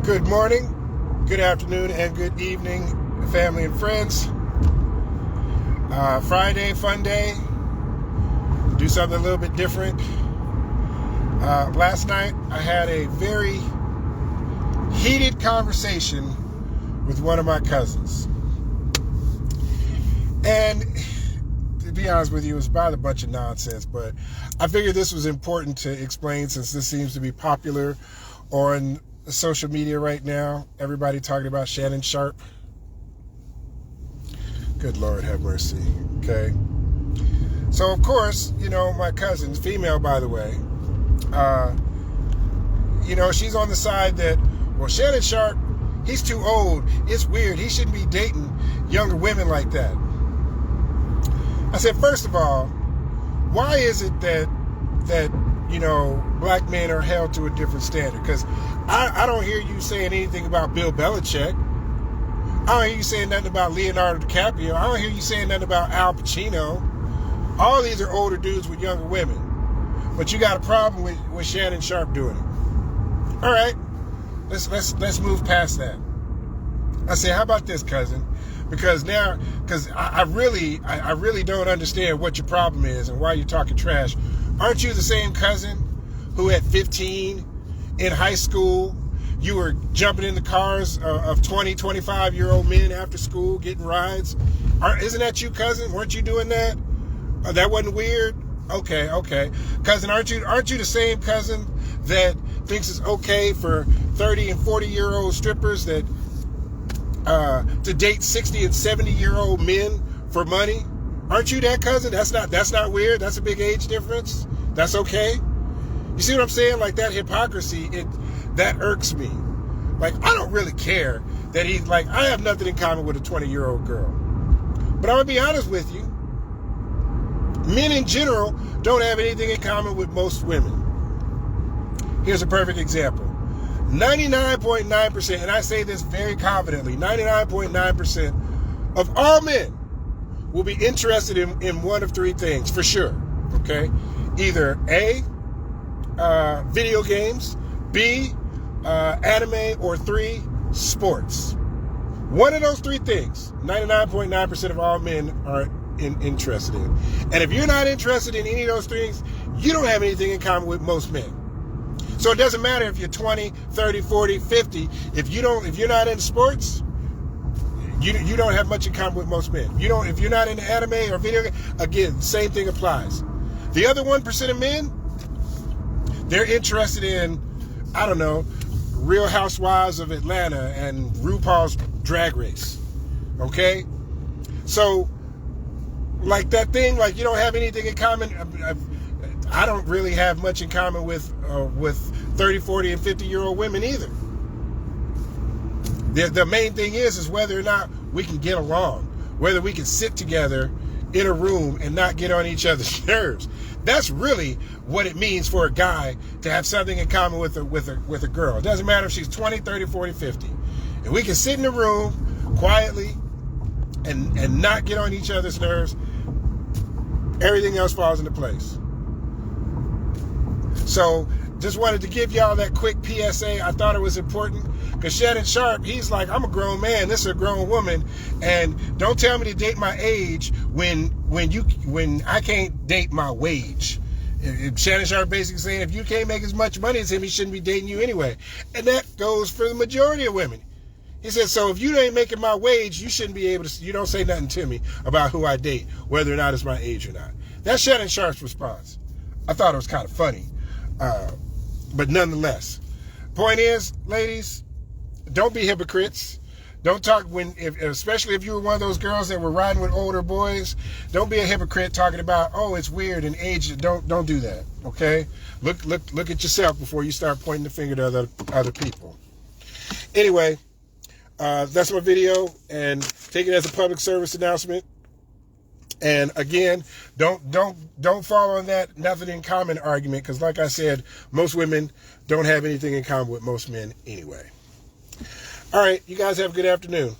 Good morning, good afternoon, and good evening, family and friends. Friday, fun day. Do something a little bit different. Last night, I had a very heated conversation with one of my cousins. And to be honest with you, it was about a bunch of nonsense, but I figured this was important to explain since this seems to be popular on social media right now. Everybody talking about Shannon Sharpe. Good Lord have mercy. Okay. So, of course, my cousin, female, by the way, she's on the side that, well, Shannon Sharpe, he's too old. It's weird. He shouldn't be dating younger women like that. I said, first of all, why is it that black men are held to a different standard? Because I don't hear you saying anything about Bill Belichick. I don't hear you saying nothing about Leonardo DiCaprio. I don't hear you saying nothing about Al Pacino. All these are older dudes with younger women. But you got a problem with Shannon Sharpe doing it. All right, let's move past that. I say, how about this, cousin? Because I really don't understand what your problem is and why you're talking trash. Aren't you the same cousin who at 15 in high school, you were jumping in the cars of 20, 25-year-old men after school getting rides? Isn't that you, cousin? Weren't you doing that? That wasn't weird? Okay. Cousin, aren't you the same cousin that thinks it's okay for 30 and 40-year-old strippers that to date 60 and 70-year-old men for money? Aren't you that cousin? That's not weird. That's a big age difference. That's okay. You see what I'm saying? Like, that hypocrisy, that irks me. Like, I don't really care that I have nothing in common with a 20-year-old girl. But I'm going to be honest with you. Men in general don't have anything in common with most women. Here's a perfect example. 99.9%, and I say this very confidently, 99.9% of all men will be interested in one of three things, for sure, okay? Either A, video games, B, anime, or 3, sports. One of those three things, 99.9% of all men are interested in. And if you're not interested in any of those things, you don't have anything in common with most men. So it doesn't matter if you're 20, 30, 40, 50. If you're not into sports, you don't have much in common with most men. If you're not into anime or video game, again, same thing applies. The other 1% of men, they're interested in, I don't know, Real Housewives of Atlanta and RuPaul's Drag Race. Okay? So, like that thing, like you don't have anything in common. I don't really have much in common with 30, 40, and 50-year-old women either. The main thing is whether or not we can get along, whether we can sit together in a room and not get on each other's nerves. That's really what it means for a guy to have something in common with a girl. It doesn't matter if she's 20, 30, 40, 50. If we can sit in the room quietly and not get on each other's nerves, everything else falls into place. So, just wanted to give y'all that quick PSA. I thought it was important because Shannon Sharpe, he's like, I'm a grown man. This is a grown woman, and don't tell me to date my age when I can't date my wage. Shannon Sharpe basically saying if you can't make as much money as him, he shouldn't be dating you anyway. And that goes for the majority of women. He said, so if you ain't making my wage, you shouldn't be able to. You don't say nothing to me about who I date, whether or not it's my age or not. That's Shannon Sharpe's response. I thought it was kind of funny. But nonetheless, point is, ladies, don't be hypocrites. Don't talk especially if you were one of those girls that were riding with older boys. Don't be a hypocrite talking about, oh, it's weird and age. Don't do that. Okay, look at yourself before you start pointing the finger to other people. Anyway, that's my video, and take it as a public service announcement. And again, don't fall on that nothing in common argument, because like I said, most women don't have anything in common with most men anyway. All right, you guys have a good afternoon.